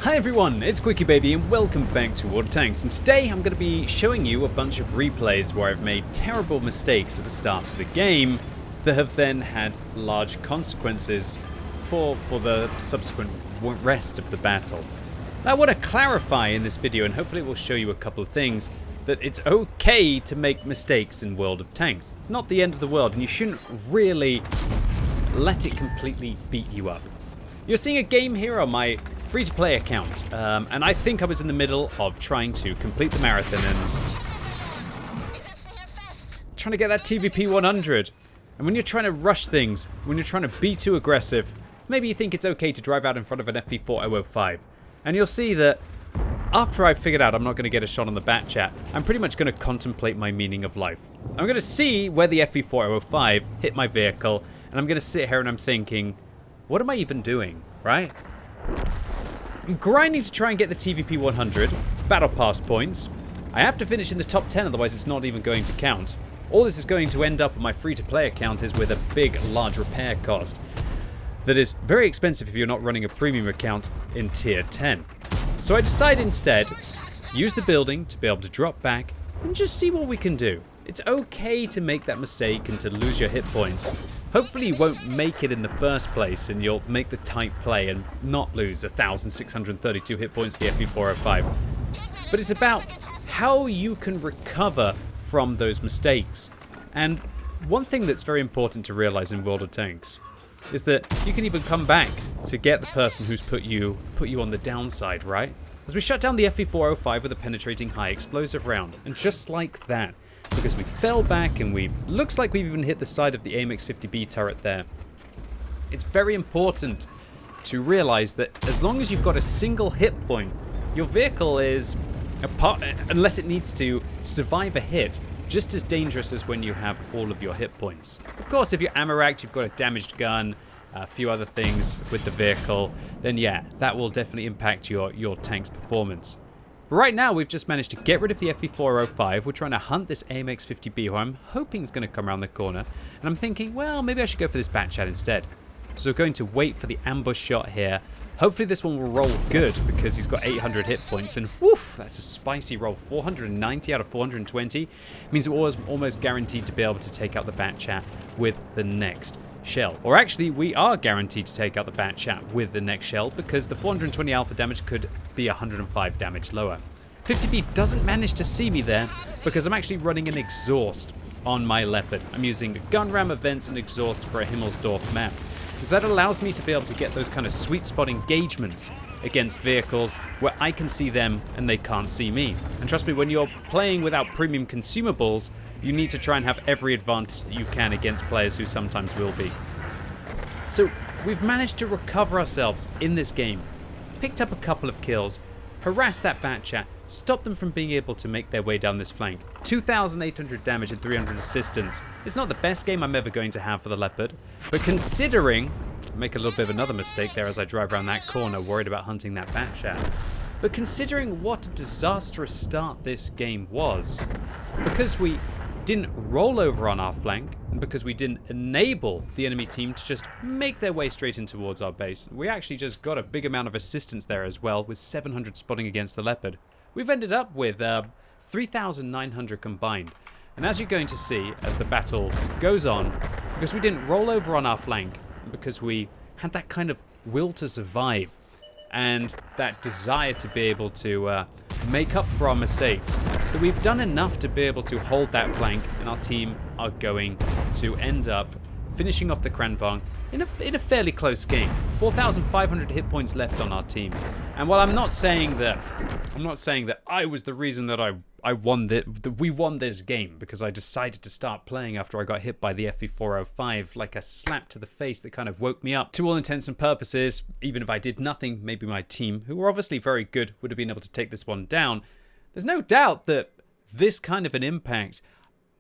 Hi everyone, it's QuickyBaby and welcome back to World of Tanks, and today I'm going to be showing you a bunch of replays where I've made terrible mistakes at the start of the game that have then had large consequences for the subsequent rest of the battle. Now, I want to clarify in this video, and hopefully it will show you a couple of things, that it's okay to make mistakes in World of Tanks. It's not the end of the world, and you shouldn't really let it completely beat you up. You're seeing a game here on my free-to-play account, and I think I was in the middle of trying to complete the marathon and trying to get that TVP 100. And when you're trying to rush things, when you're trying to be too aggressive, maybe you think it's okay to drive out in front of an FV4005. And you'll see that after I've figured out I'm not going to get a shot on the bat chat, I'm pretty much going to contemplate my meaning of life. I'm going to see where the FV4005 hit my vehicle, and I'm going to sit here and I'm thinking, what am I even doing, right? I'm grinding to try and get the TVP 100, battle pass points. I have to finish in the top 10, otherwise it's not even going to count. All this is going to end up on my free-to-play account is with a big, large repair cost that is very expensive if you're not running a premium account in tier 10. So I decide instead, use the building to be able to drop back and just see what we can do. It's okay to make that mistake and to lose your hit points. Hopefully you won't make it in the first place and you'll make the tight play and not lose 1,632 hit points to the FV405. But it's about how you can recover from those mistakes. And one thing that's very important to realize in World of Tanks is that you can even come back to get the person who's put you on the downside, right? As we shut down the FV405 with a penetrating high explosive round, and just like that, because we fell back and looks like we've even hit the side of the AMX-50B turret there. It's very important to realize that as long as you've got a single hit point, your vehicle is, unless it needs to survive a hit, just as dangerous as when you have all of your hit points. Of course, if you're ammo-racked, you've got a damaged gun, a few other things with the vehicle, then yeah, that will definitely impact your tank's performance. Right now, we've just managed to get rid of the FV405. We're trying to hunt this AMX-50B, who I'm hoping is going to come around the corner. And I'm thinking, well, maybe I should go for this bat chat instead. So we're going to wait for the ambush shot here. Hopefully this one will roll good, because he's got 800 hit points. And woof, that's a spicy roll. 490 out of 420. Means it was almost guaranteed to be able to take out the bat chat with the next shell. Or actually, we are guaranteed to take out the bat chat with the next shell, because the 420 alpha damage could be 105 damage lower. 50B doesn't manage to see me there because I'm actually running an exhaust on my Leopard. I'm using a gun ram events and exhaust for a Himmelsdorf map. So that allows me to be able to get those kind of sweet spot engagements against vehicles where I can see them and they can't see me. And trust me, when you're playing without premium consumables, you need to try and have every advantage that you can against players who sometimes will be. So we've managed to recover ourselves in this game, picked up a couple of kills, harassed that bat chat, stopped them from being able to make their way down this flank. 2,800 damage and 300 assistance. It's not the best game I'm ever going to have for the Leopard, but considering, make a little bit of another mistake there as I drive around that corner, worried about hunting that bat chat. But considering what a disastrous start this game was, because we didn't roll over on our flank, and because we didn't enable the enemy team to just make their way straight in towards our base, we actually just got a big amount of assistance there as well, with 700 spotting against the Leopard. We've ended up with 3,900 combined. And as you're going to see as the battle goes on, because we didn't roll over on our flank, and because we had that kind of will to survive, and that desire to be able to make up for our mistakes, that we've done enough to be able to hold that flank, and our team are going to end up finishing off the Kranvang in a fairly close game. 4,500 hit points left on our team. And while I'm not saying that I was the reason that we won this game, because I decided to start playing after I got hit by the FV405 like a slap to the face that kind of woke me up. To all intents and purposes, even if I did nothing, maybe my team, who were obviously very good, would have been able to take this one down. There's no doubt that this kind of an impact,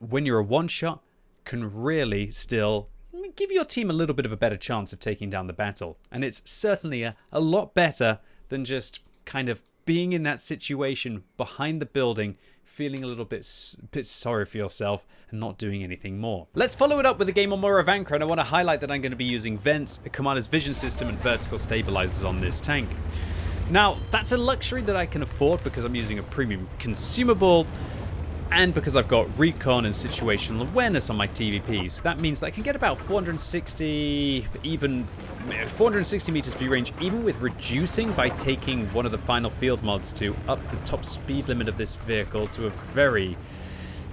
when you're a one-shot, can really still give your team a little bit of a better chance of taking down the battle. And it's certainly a lot better than just kind of being in that situation behind the building, feeling a little bit sorry for yourself and not doing anything more. Let's follow it up with a game on Moravanka, and I want to highlight that I'm going to be using vents, a commander's vision system, and vertical stabilizers on this tank. Now, that's a luxury that I can afford because I'm using a premium consumable and because I've got recon and situational awareness on my TVP. So that means that I can get about 460 meters view range, even with reducing by taking one of the final field mods to up the top speed limit of this vehicle to a very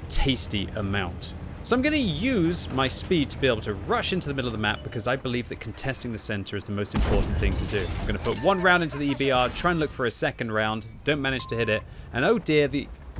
tasty amount. So I'm going to use my speed to be able to rush into the middle of the map because I believe that contesting the center is the most important thing to do. I'm going to put one round into the EBR, try and look for a second round, don't manage to hit it, and oh dear,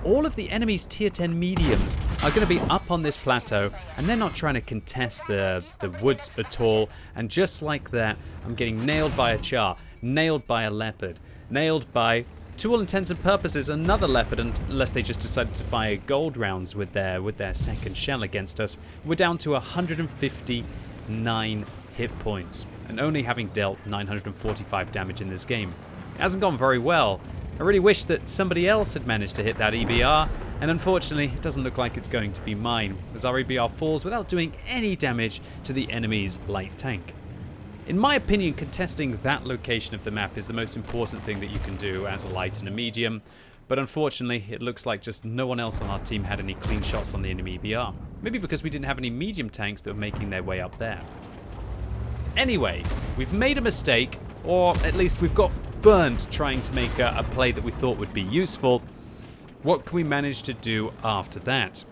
all of the enemy's tier 10 mediums are going to be up on this plateau, and they're not trying to contest the woods at all, and just like that, I'm getting nailed by a char, nailed by a leopard, nailed by, to all intents and purposes, another leopard, unless they just decided to fire gold rounds with their second shell against us. We're down to 159 hit points, and only having dealt 945 damage in this game. It hasn't gone very well. I really wish that somebody else had managed to hit that EBR, and unfortunately it doesn't look like it's going to be mine, as our EBR falls without doing any damage to the enemy's light tank. In my opinion, contesting that location of the map is the most important thing that you can do as a light and a medium, but unfortunately it looks like just no one else on our team had any clean shots on the enemy EBR. Maybe because we didn't have any medium tanks that were making their way up there. Anyway, we've made a mistake, or at least we've got burned trying to make a play that we thought would be useful. What can we manage to do after that?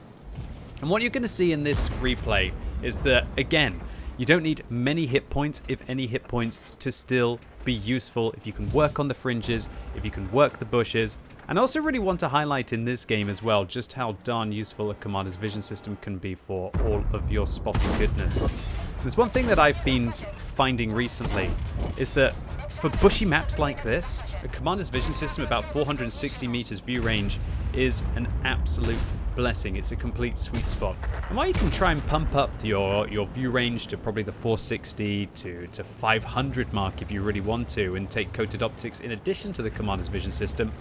And what you're going to see in this replay is that, again, you don't need many hit points, if any hit points, to still be useful if you can work on the fringes, if you can work the bushes. And I also really want to highlight in this game as well just how darn useful a commander's vision system can be for all of your spotting goodness. There's one thing that I've been finding recently is that for bushy maps like this, a commander's vision system about 460 meters view range is an absolute blessing. It's a complete sweet spot. And while you can try and pump up your view range to probably the 460 to 500 mark if you really want to, and take coated optics in addition to the commander's vision system,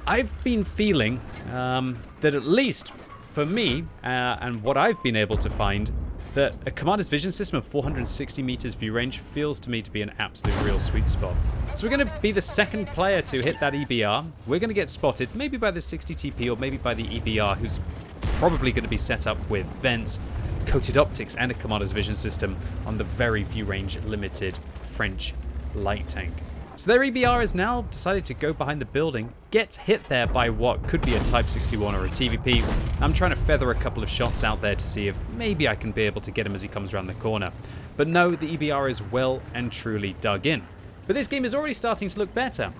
I've been feeling that at least for me, and what I've been able to find, that a commander's vision system of 460 meters view range feels to me to be an absolute real sweet spot. So we're going to be the second player to hit that EBR. We're going to get spotted, maybe by the 60 TP or maybe by the EBR, who's probably going to be set up with vents, coated optics, and a commander's vision system on the very view range limited French light tank. So their EBR has now decided to go behind the building, gets hit there by what could be a Type 61 or a TVP. I'm trying to feather a couple of shots out there to see if maybe I can be able to get him as he comes around the corner. But no, the EBR is well and truly dug in. But this game is already starting to look better.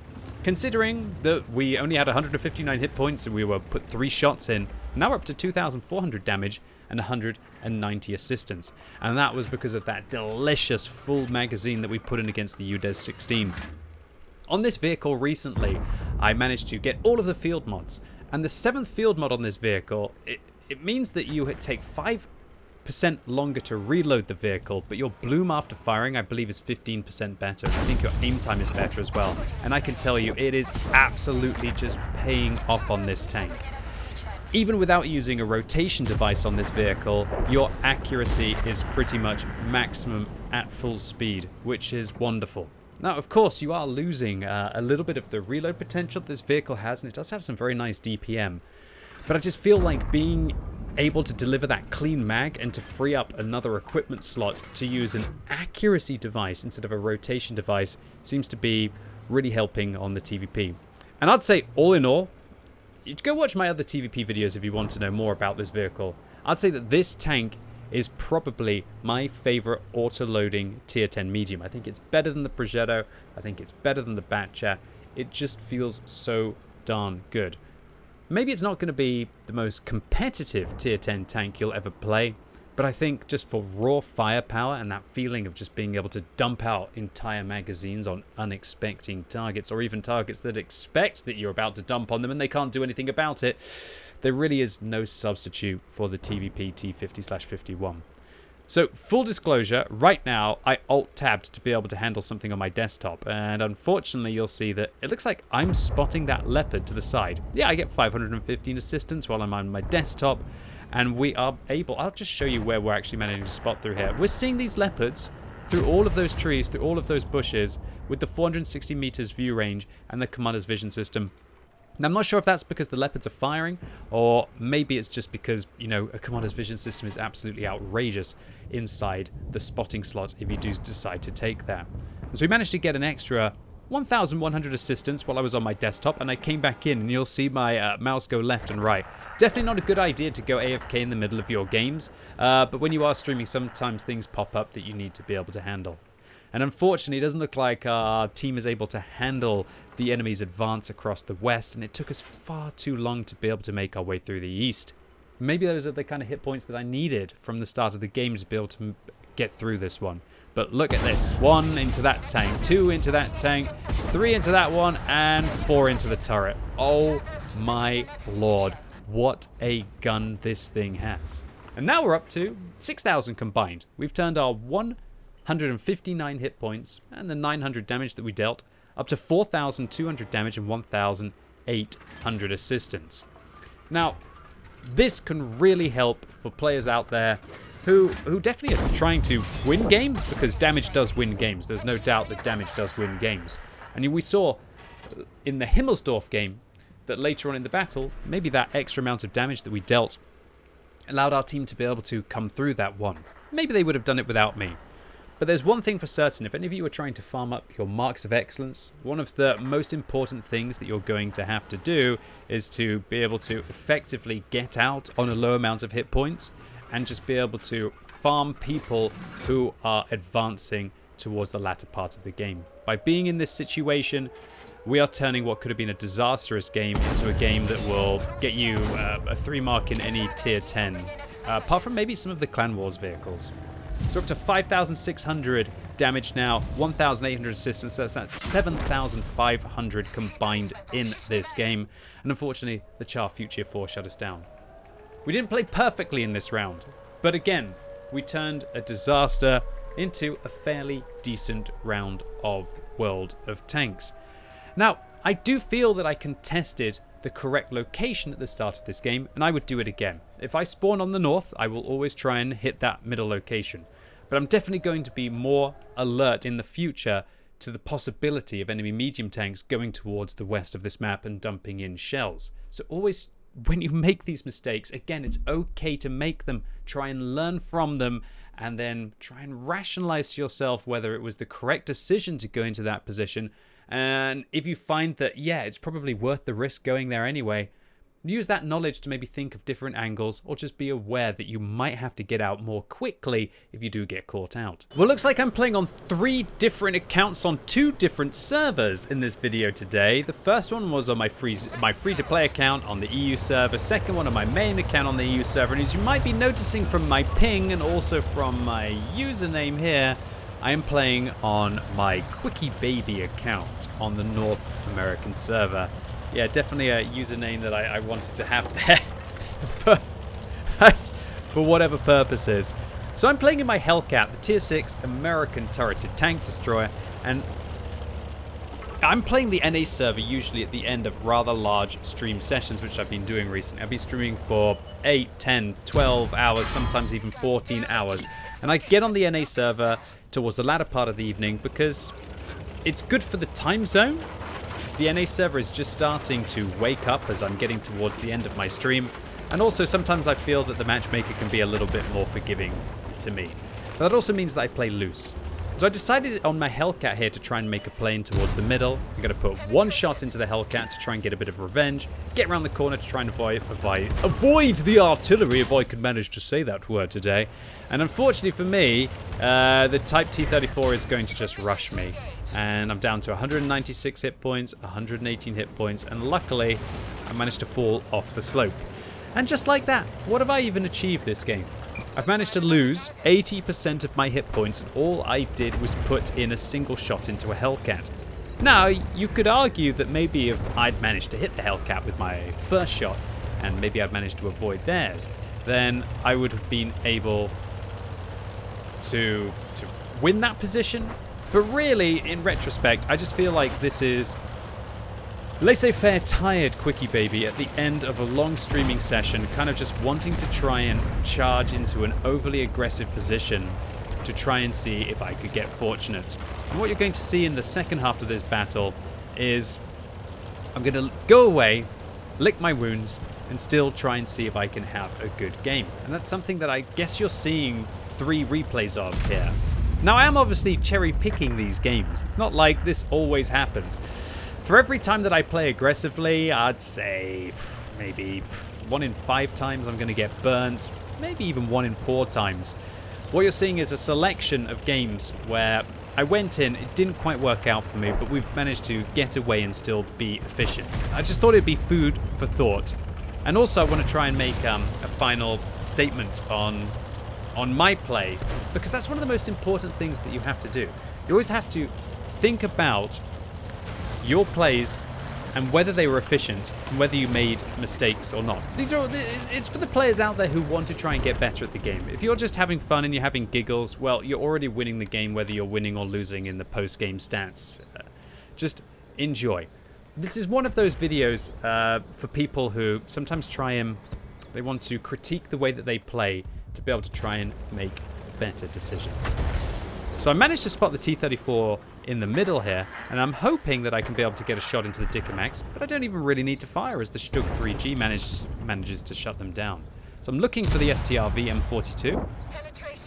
Considering that we only had 159 hit points and we were put 3 shots in, now we're up to 2,400 damage and 190 assistance. And that was because of that delicious full magazine that we put in against the UDES 16. On this vehicle recently, I managed to get all of the field mods, and the 7th field mod on this vehicle, it means that you take 5% longer to reload the vehicle, but your bloom after firing, I believe, is 15% better. I think your aim time is better as well, and I can tell you, it is absolutely just paying off on this tank. Even without using a rotation device on this vehicle, your accuracy is pretty much maximum at full speed, which is wonderful. Now, of course, you are losing a little bit of the reload potential this vehicle has, and it does have some very nice DPM. But I just feel like being able to deliver that clean mag and to free up another equipment slot to use an accuracy device instead of a rotation device seems to be really helping on the TVP. And I'd say, all in all, you go watch my other TVP videos if you want to know more about this vehicle. I'd say that this tank is probably my favorite auto-loading tier 10 medium. I think it's better than the Progetto. I think it's better than the Batchat. It just feels so darn good. Maybe it's not going to be the most competitive tier 10 tank you'll ever play, but I think just for raw firepower and that feeling of just being able to dump out entire magazines on unexpected targets, or even targets that expect that you're about to dump on them and they can't do anything about it, there really is no substitute for the TVP T50/51. So, full disclosure, right now I alt-tabbed to be able to handle something on my desktop, and unfortunately you'll see that it looks like I'm spotting that leopard to the side. Yeah, I get 515 assistance while I'm on my desktop, and we are able, I'll just show you where we're actually managing to spot through here. We're seeing these leopards through all of those trees, through all of those bushes, with the 460 meters view range and the commander's vision system. Now, I'm not sure if that's because the leopards are firing, or maybe it's just because, you know, a commander's vision system is absolutely outrageous inside the spotting slot if you do decide to take that. So we managed to get an extra 1,100 assistance while I was on my desktop, and I came back in, and you'll see my mouse go left and right. Definitely not a good idea to go AFK in the middle of your games, but when you are streaming, sometimes things pop up that you need to be able to handle. And unfortunately, it doesn't look like our team is able to handle the enemy's advance across the west, and it took us far too long to be able to make our way through the east. Maybe those are the kind of hit points that I needed from the start of the game to be able to get through this one. But look at this. 1 into that tank, 2 into that tank, 3 into that one, and 4 into the turret. Oh my lord, what a gun this thing has. And now we're up to 6,000 combined. We've turned our 159 hit points and the 900 damage that we dealt up to 4,200 damage and 1,800 assistance. Now, this can really help for players out there who definitely are trying to win games, because damage does win games. There's no doubt that damage does win games. And we saw in the Himmelsdorf game that later on in the battle, maybe that extra amount of damage that we dealt allowed our team to be able to come through that one. Maybe they would have done it without me. But there's one thing for certain. If any of you are trying to farm up your marks of excellence, one of the most important things that you're going to have to do is to be able to effectively get out on a low amount of hit points and just be able to farm people who are advancing towards the latter part of the game. By being in this situation, we are turning what could have been a disastrous game into a game that will get you a 3 mark in any tier 10, apart from maybe some of the Clan Wars vehicles. So up to 5,600 damage now, 1,800 assistance, that's 7,500 combined in this game. And unfortunately, the Char Future 4 shut us down. We didn't play perfectly in this round, but again, we turned a disaster into a fairly decent round of World of Tanks. Now, I do feel that I contested the correct location at the start of this game, and I would do it again. If I spawn on the north, I will always try and hit that middle location. But I'm definitely going to be more alert in the future to the possibility of enemy medium tanks going towards the west of this map and dumping in shells. So always, when you make these mistakes, again, it's okay to make them, try and learn from them, and then try and rationalize to yourself whether it was the correct decision to go into that position. And if you find that, yeah, it's probably worth the risk going there anyway, use that knowledge to maybe think of different angles, or just be aware that you might have to get out more quickly if you do get caught out. Well, it looks like I'm playing on 3 different accounts on 2 different servers in this video today. The first one was on my free-to-play account on the EU server, second one on my main account on the EU server, and as you might be noticing from my ping and also from my username here, I am playing on my QuickyBaby account on the North American server. Yeah, definitely a username that I wanted to have there for whatever purposes. So I'm playing in my Hellcat, the Tier 6 American turreted tank destroyer, and I'm playing the NA server usually at the end of rather large stream sessions, which I've been doing recently. I've been streaming for 8, 10, 12 hours, sometimes even 14 hours. And I get on the NA server towards the latter part of the evening because it's good for the time zone. The NA server is just starting to wake up as I'm getting towards the end of my stream. And also sometimes I feel that the matchmaker can be a little bit more forgiving to me. But that also means that I play loose. So I decided on my Hellcat here to try and make a play in towards the middle. I'm going to put 1 shot into the Hellcat to try and get a bit of revenge. Get around the corner to try and avoid the artillery, if I could manage to say that word today. And unfortunately for me, the Type T-34 is going to just rush me. And I'm down to 196 hit points, 118 hit points, and luckily I managed to fall off the slope. And just like that, what have I even achieved this game? I've managed to lose 80% of my hit points, and all I did was put in a single shot into a Hellcat. Now, you could argue that maybe if I'd managed to hit the Hellcat with my first shot, and maybe I'd managed to avoid theirs, then I would have been able to win that position. But really, in retrospect, I just feel like this is laissez-faire tired QuickyBaby at the end of a long streaming session, kind of just wanting to try and charge into an overly aggressive position to try and see if I could get fortunate. And what you're going to see in the second half of this battle is I'm going to go away, lick my wounds, and still try and see if I can have a good game. And that's something that I guess you're seeing 3 replays of here. Now, I am obviously cherry-picking these games. It's not like this always happens. For every time that I play aggressively, I'd say maybe 1 in 5 times I'm going to get burnt, maybe even 1 in 4 times. What you're seeing is a selection of games where I went in, it didn't quite work out for me, but we've managed to get away and still be efficient. I just thought it'd be food for thought. And also I want to try and make a final statement on my play, because that's one of the most important things that you have to do. You always have to think about your plays and whether they were efficient and whether you made mistakes or not. It's for the players out there who want to try and get better at the game. If you're just having fun and you're having giggles, well, you're already winning the game whether you're winning or losing in the post-game stats. Just enjoy. This is one of those videos for people who sometimes they want to critique the way that they play to be able to try and make better decisions. So I managed to spot the T-34 in the middle here, and I'm hoping that I can be able to get a shot into the Dicamax, but I don't even really need to fire as the Stug 3G manages to shut them down. So I'm looking for the STRV M42.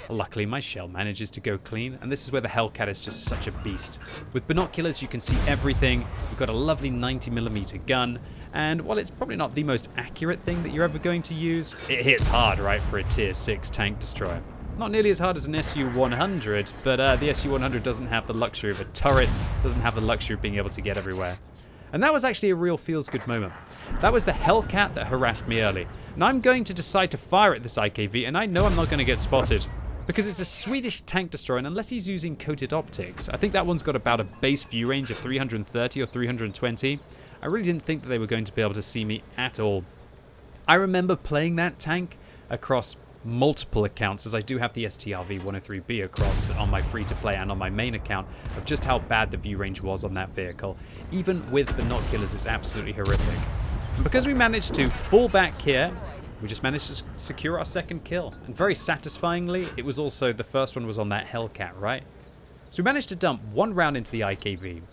Luckily, my shell manages to go clean, and this is where the Hellcat is just such a beast. With binoculars, you can see everything. You've got a lovely 90mm gun, and while it's probably not the most accurate thing that you're ever going to use, it hits hard, right, for a Tier 6 tank destroyer. Not nearly as hard as an SU-100, but the SU-100 doesn't have the luxury of a turret, doesn't have the luxury of being able to get everywhere. And that was actually a real feels-good moment. That was the Hellcat that harassed me early. And I'm going to decide to fire at this IKV, and I know I'm not going to get spotted. Because it's a Swedish tank destroyer, and unless he's using coated optics, I think that one's got about a base view range of 330 or 320. I really didn't think that they were going to be able to see me at all. I remember playing that tank across multiple accounts, as I do have the STRV 103B across on my free-to-play and on my main account, of just how bad the view range was on that vehicle. Even with binoculars, it's absolutely horrific. And because we managed to fall back here, we just managed to secure our second kill. And very satisfyingly, it was also, the first one was on that Hellcat, right? So we managed to dump 1 round into the IKV.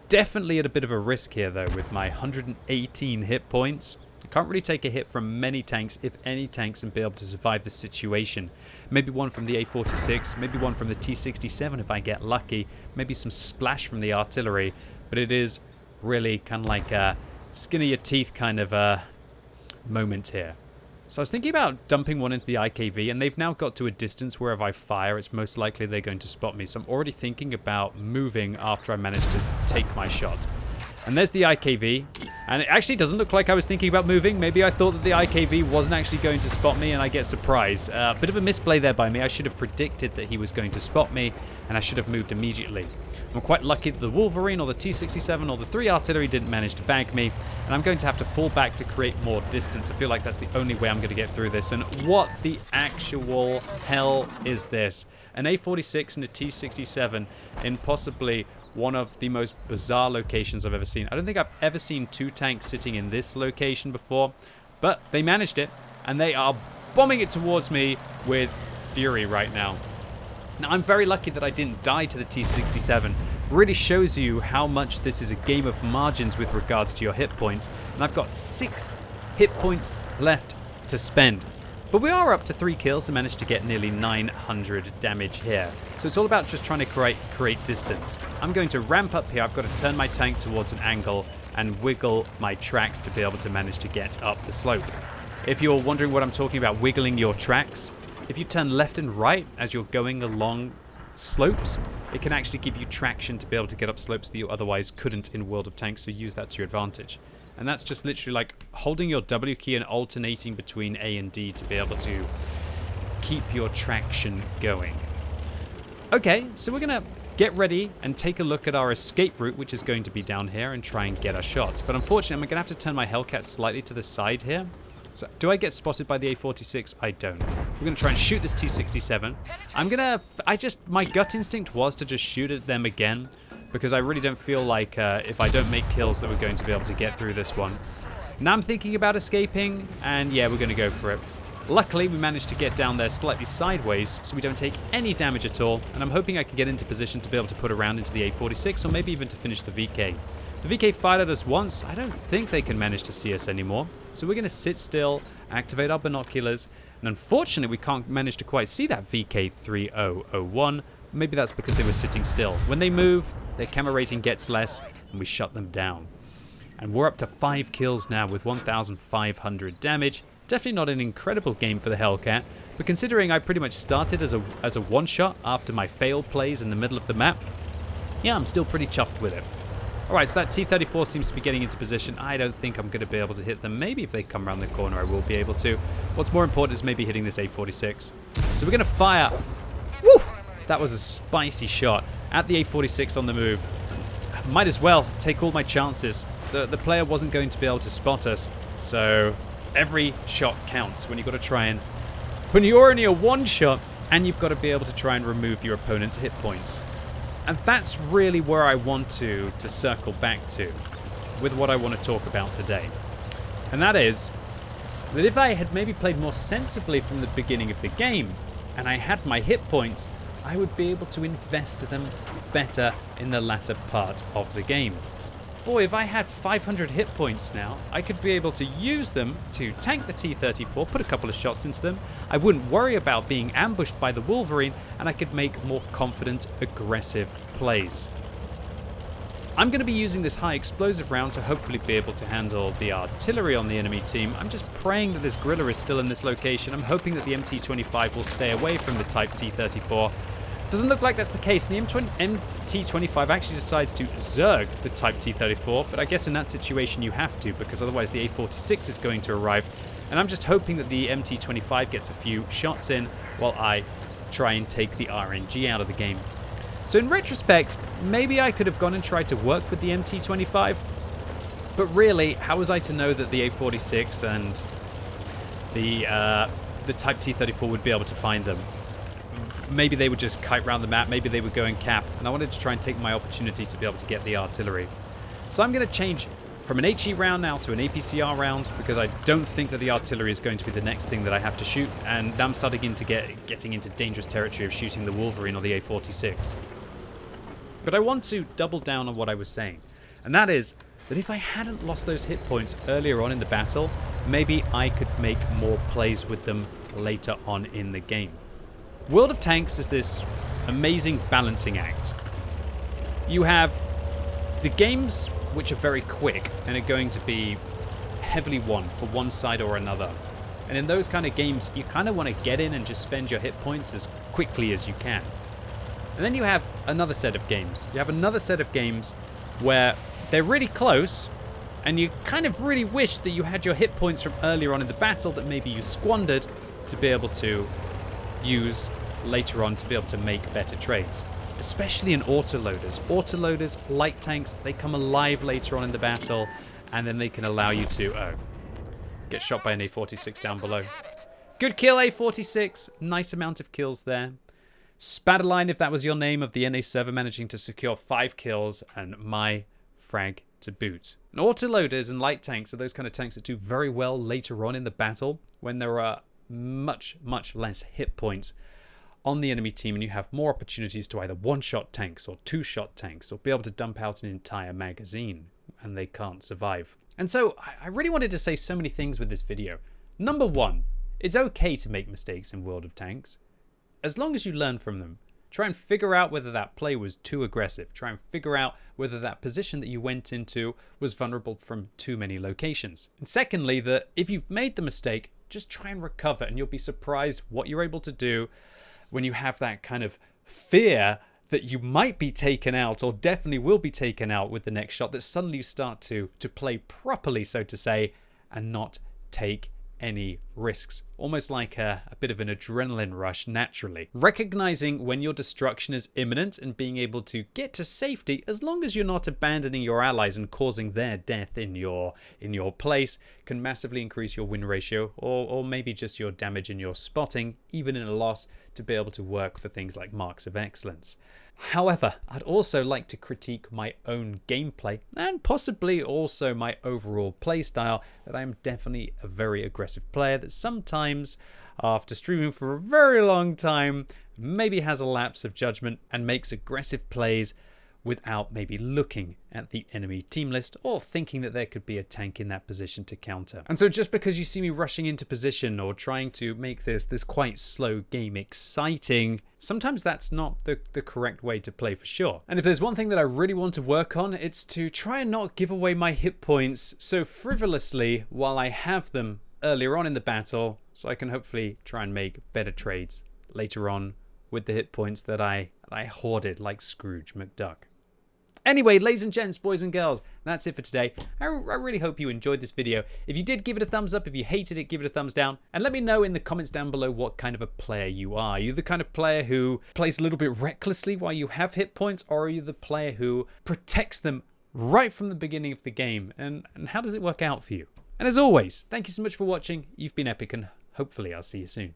Definitely at a bit of a risk here, though, with my 118 hit points. I can't really take a hit from many tanks, if any tanks, and be able to survive the situation. Maybe one from the A46, maybe one from the T67 if I get lucky, maybe some splash from the artillery, but it is really kind of like a skin of your teeth kind of moment here. So I was thinking about dumping one into the IKV, and they've now got to a distance where if I fire, it's most likely they're going to spot me. So I'm already thinking about moving after I manage to take my shot. And there's the IKV, and it actually doesn't look like I was thinking about moving. Maybe I thought that the IKV wasn't actually going to spot me, and I get surprised. Bit of a misplay there by me. I should have predicted that he was going to spot me, and I should have moved immediately. I'm quite lucky that the Wolverine or the T67 or the 3 artillery didn't manage to bag me, and I'm going to have to fall back to create more distance. I feel like that's the only way I'm going to get through this. And what the actual hell is this? An A46 and a T67 in possibly one of the most bizarre locations I've ever seen. I don't think I've ever seen 2 tanks sitting in this location before, but they managed it, and they are bombing it towards me with fury right now. Now, I'm very lucky that I didn't die to the T67. It really shows you how much this is a game of margins with regards to your hit points, and I've got 6 hit points left to spend. But we are up to 3 kills and managed to get nearly 900 damage here. So it's all about just trying to create distance. I'm going to ramp up here. I've got to turn my tank towards an angle and wiggle my tracks to be able to manage to get up the slope. If you're wondering what I'm talking about, wiggling your tracks, if you turn left and right as you're going along slopes, it can actually give you traction to be able to get up slopes that you otherwise couldn't in World of Tanks, so use that to your advantage. And that's just literally like holding your W key and alternating between A and D to be able to keep your traction going. Okay, so we're going to get ready and take a look at our escape route, which is going to be down here, and try and get a shot. But unfortunately, I'm going to have to turn my Hellcat slightly to the side here. So do I get spotted by the A46? I don't. We're going to try and shoot this T67. My gut instinct was to just shoot at them again, because I really don't feel like if I don't make kills that we're going to be able to get through this one. Now I'm thinking about escaping, and yeah, we're going to go for it. Luckily, we managed to get down there slightly sideways, so we don't take any damage at all, and I'm hoping I can get into position to be able to put a round into the A46, or maybe even to finish the VK. The VK fired at us once. I don't think they can manage to see us anymore, so we're going to sit still, activate our binoculars, and unfortunately we can't manage to quite see that VK3001. Maybe that's because they were sitting still. When they move, their camera rating gets less, and we shut them down. And we're up to 5 kills now with 1,500 damage. Definitely not an incredible game for the Hellcat, but considering I pretty much started as a one-shot after my failed plays in the middle of the map, yeah, I'm still pretty chuffed with it. Alright, so that T-34 seems to be getting into position. I don't think I'm going to be able to hit them. Maybe if they come around the corner I will be able to. What's more important is maybe hitting this A46. So we're going to fire. Woo! That was a spicy shot at the A46 on the move. Might as well take all my chances. The player wasn't going to be able to spot us, so every shot counts when you've got to try and... When you're only a one-shot, and you've got to be able to try and remove your opponent's hit points. And that's really where I want to circle back to with what I want to talk about today. And that is that if I had maybe played more sensibly from the beginning of the game, and I had my hit points, I would be able to invest them better in the latter part of the game. Boy, if I had 500 hit points now, I could be able to use them to tank the T-34, put a couple of shots into them. I wouldn't worry about being ambushed by the Wolverine, and I could make more confident, aggressive plays. I'm going to be using this high explosive round to hopefully be able to handle the artillery on the enemy team. I'm just praying that this Griller is still in this location. I'm hoping that the MT-25 will stay away from the Type T-34. Doesn't look like that's the case. The MT-25 actually decides to zerg the Type T-34, but I guess in that situation you have to, because otherwise the A-46 is going to arrive. And I'm just hoping that the MT-25 gets a few shots in while I try and take the RNG out of the game. So in retrospect, maybe I could have gone and tried to work with the MT-25, but really, how was I to know that the A-46 and the Type T-34 would be able to find them? Maybe they would just kite around the map, maybe they would go and cap, and I wanted to try and take my opportunity to be able to get the artillery. So I'm going to change from an HE round now to an APCR round, because I don't think that the artillery is going to be the next thing that I have to shoot, and now I'm starting into getting into dangerous territory of shooting the Wolverine or the A-46. But I want to double down on what I was saying, and that is that if I hadn't lost those hit points earlier on in the battle, maybe I could make more plays with them later on in the game. World of Tanks is this amazing balancing act. You have the games which are very quick and are going to be heavily won for one side or another. And in those kind of games, you kind of want to get in and just spend your hit points as quickly as you can. And then you have another set of games. You have another set of games where they're really close, and you kind of really wish that you had your hit points from earlier on in the battle that maybe you squandered to be able to use later on to be able to make better trades. Especially in autoloaders. Autoloaders, light tanks, they come alive later on in the battle, and then they can allow you to get shot by an A-46 down below. Good kill, A-46. Nice amount of kills there. Spadaline, if that was your name, of the NA server, managing to secure 5 kills, and my frag to boot. And autoloaders and light tanks are those kind of tanks that do very well later on in the battle when there are much less hit points on the enemy team, and you have more opportunities to either one-shot tanks or two-shot tanks, or be able to dump out an entire magazine, and they can't survive. And so I really wanted to say so many things with this video. Number one, it's okay to make mistakes in World of Tanks, as long as you learn from them. Try and figure out whether that play was too aggressive. Try and figure out whether that position that you went into was vulnerable from too many locations. And secondly, that if you've made the mistake, just try and recover, and you'll be surprised what you're able to do when you have that kind of fear that you might be taken out, or definitely will be taken out with the next shot, that suddenly you start to play properly, so to say, and not take any risks. Almost like a bit of an adrenaline rush naturally. Recognizing when your destruction is imminent and being able to get to safety, as long as you're not abandoning your allies and causing their death in your place, can massively increase your win ratio, or maybe just your damage and your spotting, even in a loss, to be able to work for things like marks of excellence. However, I'd also like to critique my own gameplay and possibly also my overall playstyle, that I'm definitely a very aggressive player that sometimes, after streaming for a very long time, maybe has a lapse of judgment and makes aggressive plays without maybe looking at the enemy team list or thinking that there could be a tank in that position to counter. And so just because you see me rushing into position or trying to make this quite slow game exciting, sometimes that's not the correct way to play for sure. And if there's one thing that I really want to work on, it's to try and not give away my hit points so frivolously while I have them earlier on in the battle, so I can hopefully try and make better trades later on with the hit points that I hoarded like Scrooge McDuck. Anyway, ladies and gents, boys and girls, that's it for today. I really hope you enjoyed this video. If you did, give it a thumbs up. If you hated it, give it a thumbs down. And let me know in the comments down below what kind of a player you are. Are you the kind of player who plays a little bit recklessly while you have hit points? Or are you the player who protects them right from the beginning of the game? And how does it work out for you? And as always, thank you so much for watching. You've been epic, and hopefully I'll see you soon.